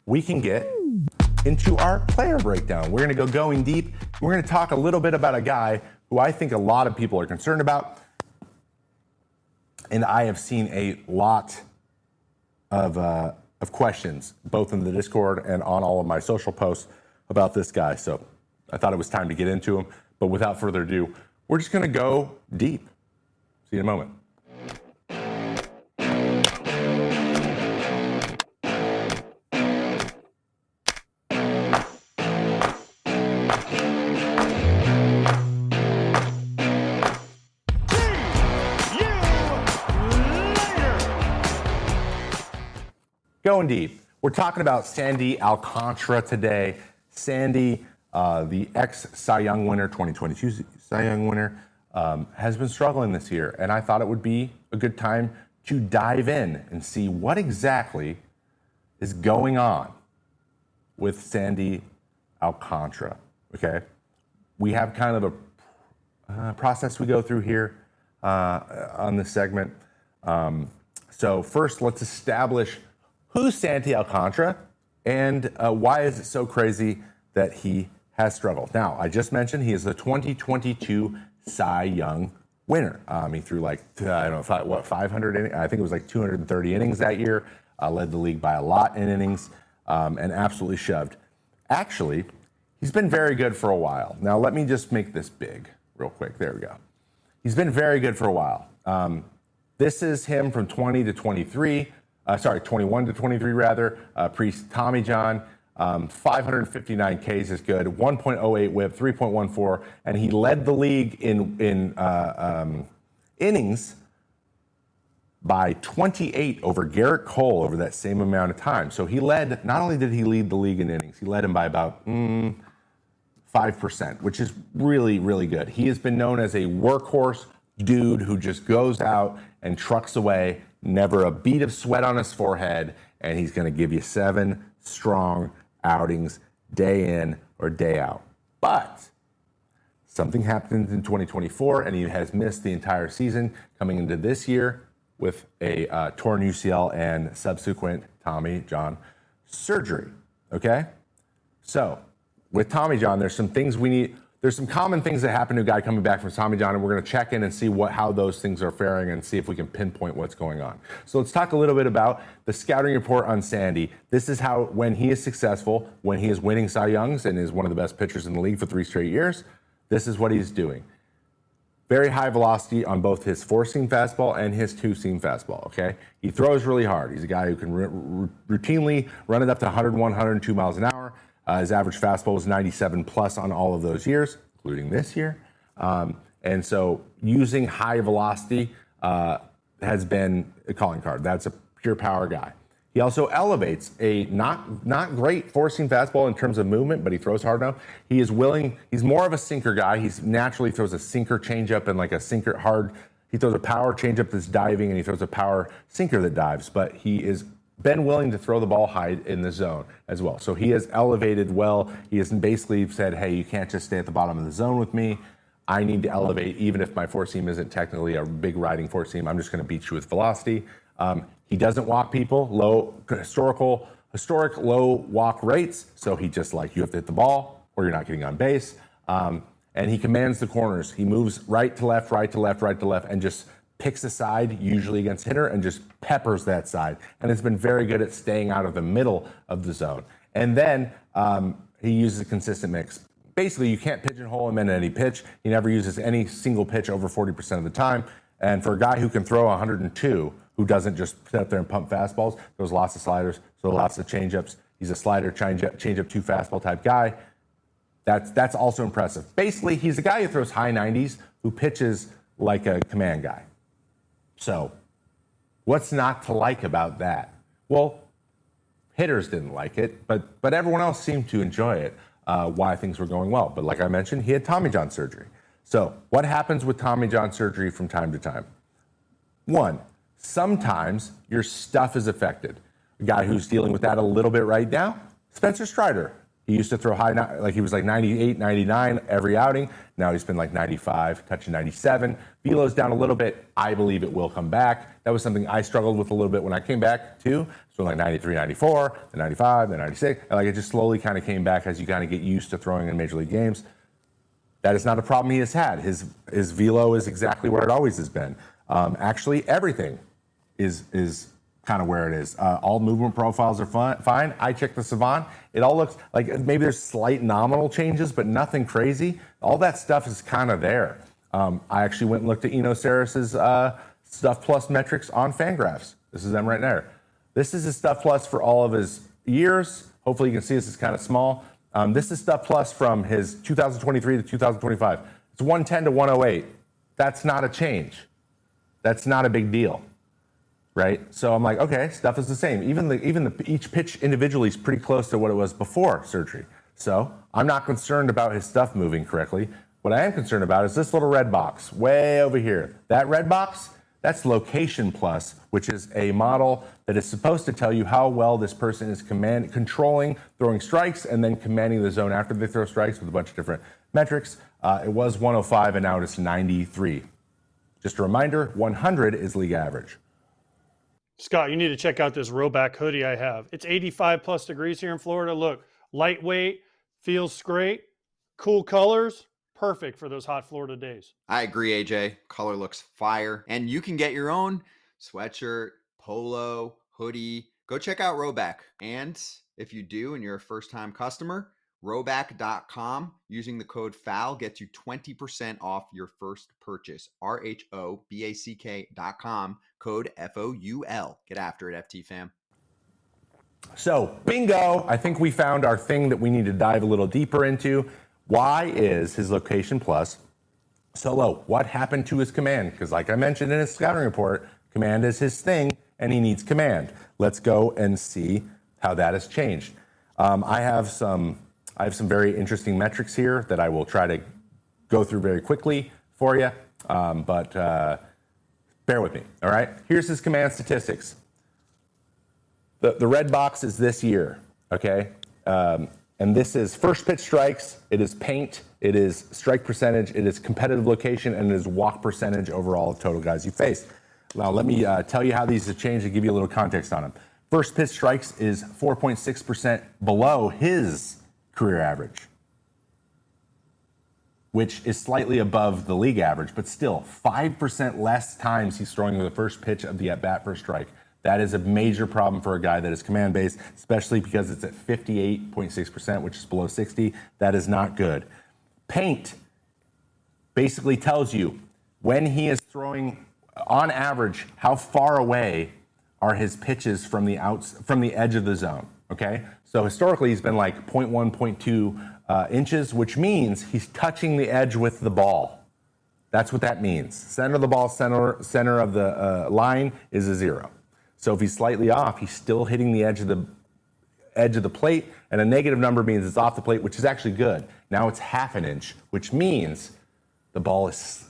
we can get into our player breakdown. We're going to go going deep. We're going to talk a little bit about a guy who I think a lot of people are concerned about. And I have seen a lot of questions, both in the Discord and on all of my social posts about this guy. So I thought it was time to get into him. But without further ado, we're just going to go deep. See you in a moment. Going deep. We're talking about Sandy Alcantara today. Sandy, the ex-Cy Young winner, 2022 Cy Young winner, has been struggling this year. And I thought it would be a good time to dive in and see what exactly is going on with Sandy Alcantara, okay? We have kind of a process we go through here on this segment. So first, let's establish who's Sandy Alcantara and why is it so crazy that he has struggled? Now, I just mentioned he is the 2022 Cy Young winner. He threw like, 500 innings? I think it was like 230 innings that year, led the league by a lot in innings, and absolutely shoved. Actually, he's been very good for a while. Now, let me just make this big real quick. There we go. He's been very good for a while. This is him from 21 to 23 rather, pre-Tommy John. 559 Ks is good, 1.08 whip, 3.14, and he led the league in innings by 28 over Garrett Cole over that same amount of time. So he led, not only did he lead the league in innings, he led him by about 5%, which is really, really good. He has been known as a workhorse dude who just goes out and trucks away, never a bead of sweat on his forehead, and he's going to give you 7 strong outings day in or day out. But something happened in 2024, and he has missed the entire season coming into this year with a torn UCL and subsequent Tommy John surgery, okay? So with Tommy John, there's some common things that happen to a guy coming back from Tommy John, and we're going to check in and see how those things are faring and see if we can pinpoint what's going on. So let's talk a little bit about the scouting report on Sandy. This is how, when he is successful, when he is winning Cy Youngs and is one of the best pitchers in the league for 3 straight years, this is what he's doing. Very high velocity on both his 4-seam fastball and his 2-seam fastball, okay? He throws really hard. He's a guy who can routinely run it up to 101, 102 miles an hour. His average fastball was 97 plus on all of those years, including this year. And so using high velocity has been a calling card. That's a pure power guy. He also elevates a not great 4-seam fastball in terms of movement, but he throws hard enough. He's more of a sinker guy. He naturally throws a sinker changeup and like a sinker hard. He throws a power changeup that's diving, and he throws a power sinker that dives, but he is been willing to throw the ball high in the zone as well. So he has elevated well. He has basically said, hey, you can't just stay at the bottom of the zone with me. I need to elevate, even if my 4-seam isn't technically a big riding 4-seam. I'm just going to beat you with velocity. He doesn't walk people, historic low walk rates. So he just you have to hit the ball or you're not getting on base. And he commands the corners. He moves right to left, right to left, right to left, and just picks a side, usually against hitter, and just peppers that side. And has been very good at staying out of the middle of the zone. And then he uses a consistent mix. Basically, you can't pigeonhole him in any pitch. He never uses any single pitch over 40% of the time. And for a guy who can throw 102, who doesn't just sit up there and pump fastballs, throws lots of sliders, so lots of changeups. He's a slider, changeup, 2 fastball type guy. That's also impressive. Basically, he's a guy who throws high 90s, who pitches like a command guy. So what's not to like about that? Well, hitters didn't like it, but everyone else seemed to enjoy it, why things were going well. But like I mentioned, he had Tommy John surgery. So what happens with Tommy John surgery from time to time? 1, sometimes your stuff is affected. A guy who's dealing with that a little bit right now, Spencer Strider. He used to throw high, like he was like 98, 99 every outing. Now he's been like 95, touching 97. Velo's down a little bit. I believe it will come back. That was something I struggled with a little bit when I came back too. So like 93, 94, then 95, then 96. And like it just slowly kind of came back as you kind of get used to throwing in major league games. That is not a problem he has had. His velo is exactly where it always has been. Actually, everything is kind of where it is. All movement profiles are fine. I checked the Savant. It all looks like maybe there's slight nominal changes, but nothing crazy. All that stuff is kind of there. I actually went and looked at Eno Saris's Stuff Plus metrics on Fangraphs. This is them right there. This is his Stuff Plus for all of his years. Hopefully you can see this is kind of small. This is Stuff Plus from his 2023 to 2025. It's 110 to 108. That's not a change. That's not a big deal. Right? So I'm like, okay, stuff is the same. Even each pitch individually is pretty close to what it was before surgery. So I'm not concerned about his stuff moving correctly. What I am concerned about is this little red box way over here. That red box, that's Location Plus, which is a model that is supposed to tell you how well this person is controlling throwing strikes and then commanding the zone after they throw strikes with a bunch of different metrics. It was 105 and now it's 93. Just a reminder, 100 is league average. Scott, you need to check out this Roback hoodie I have. It's 85 plus degrees here in Florida. Look, lightweight, feels great, cool colors, perfect for those hot Florida days. I agree, AJ. Color looks fire. And you can get your own sweatshirt, polo, hoodie. Go check out Roback. And if you do and you're a first-time customer, Roback.com using the code FOUL gets you 20% off your first purchase. RHOBACK.com, code FOUL. Get after it, FT fam. So, bingo. I think we found our thing that we need to dive a little deeper into. Why is his Location Plus so low? What happened to his command? Because like I mentioned in his scouting report, command is his thing and he needs command. Let's go and see how that has changed. I have some very interesting metrics here that I will try to go through very quickly for you, but bear with me, all right? Here's his command statistics. The red box is this year, okay? And this is first pitch strikes, it is paint, it is strike percentage, it is competitive location, and it is walk percentage overall of total guys you face. Now, let me tell you how these have changed and give you a little context on them. First pitch strikes is 4.6% below his career average, which is slightly above the league average, but still 5% less times he's throwing the first pitch of the at-bat per strike. That is a major problem for a guy that is command-based, especially because it's at 58.6%, which is below 60. That is not good. Paint basically tells you when he is throwing, on average, how far away are his pitches from the edge of the zone, okay? So historically, he's been like 0.1, 0.2 inches, which means he's touching the edge with the ball. That's what that means. Center of the ball, center of the line is a 0. So if he's slightly off, he's still hitting the edge of the plate, and a negative number means it's off the plate, which is actually good. Now it's half an inch, which means the ball is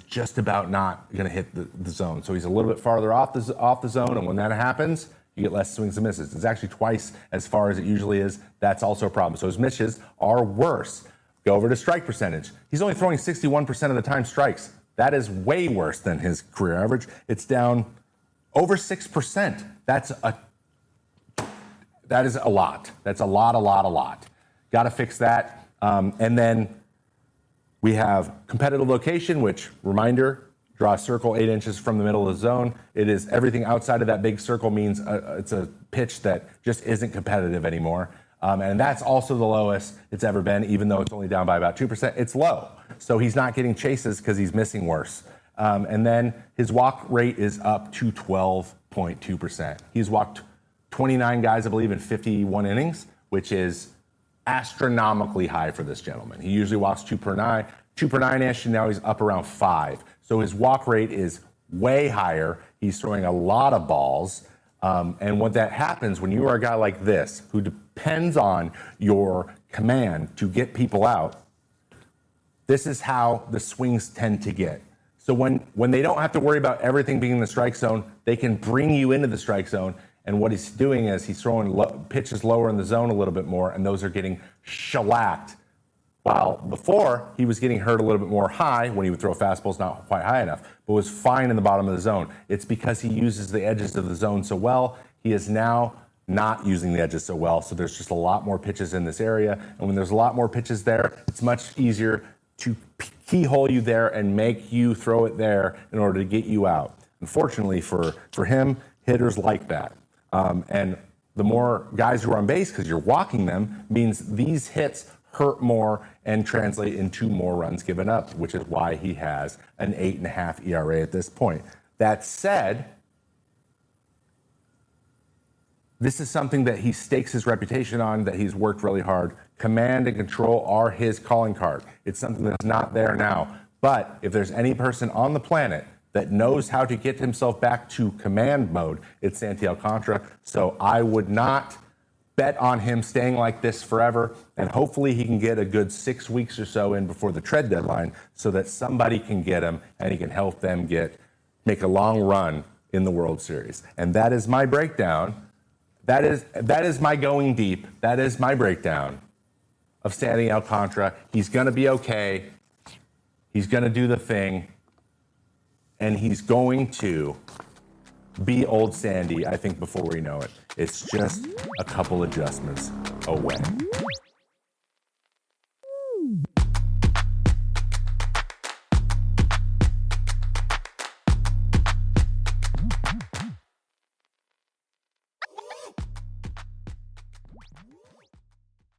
just about not going to hit the zone. So he's a little bit farther off the zone, and when that happens, you get less swings and misses. It's actually twice as far as it usually is. That's also a problem. So his misses are worse. Go over to strike percentage. He's only throwing 61% of the time strikes. That is way worse than his career average. It's down over 6%. That is a lot. That's a lot. Got to fix that. And then we have competitive location, which, reminder, draw a circle 8 inches from the middle of the zone. It is everything outside of that big circle means it's a pitch that just isn't competitive anymore. And that's also the lowest it's ever been, even though it's only down by about 2%. It's low. So he's not getting chases because he's missing worse. And then his walk rate is up to 12.2%. He's walked 29 guys, I believe, in 51 innings, which is astronomically high for this gentleman. He usually walks 2 per 9-ish, and now he's up around 5. So his walk rate is way higher. He's throwing a lot of balls. And what that happens when you are a guy like this, who depends on your command to get people out, this is how the swings tend to get. So when they don't have to worry about everything being in the strike zone, they can bring you into the strike zone And what he's doing is he's throwing pitches lower in the zone a little bit more, and those are getting shellacked. While before, he was getting hurt a little bit more high when he would throw fastballs not quite high enough, but was fine in the bottom of the zone. It's because he uses the edges of the zone so well. He is now not using the edges so well, so there's just a lot more pitches in this area. And when there's a lot more pitches there, it's much easier to keyhole you there and make you throw it there in order to get you out. Unfortunately for him, hitters like that. And the more guys who are on base, because you're walking them, means these hits hurt more and translate into more runs given up, which is why he has an 8.5 ERA at this point. That said, this is something that he stakes his reputation on, that he's worked really hard. Command and control are his calling card. It's something that's not there now. But if there's any person on the planet that knows how to get himself back to command mode, it's Sandy Alcantara. So I would not bet on him staying like this forever, and hopefully he can get a good 6 weeks or so in before the trade deadline so that somebody can get him and he can help them make a long run in the World Series. And that is my breakdown. That is my going deep. That is my breakdown of Sandy Alcantara. He's going to be okay. He's going to do the thing. And he's going to be old Sandy, I think, before we know it. It's just a couple adjustments away.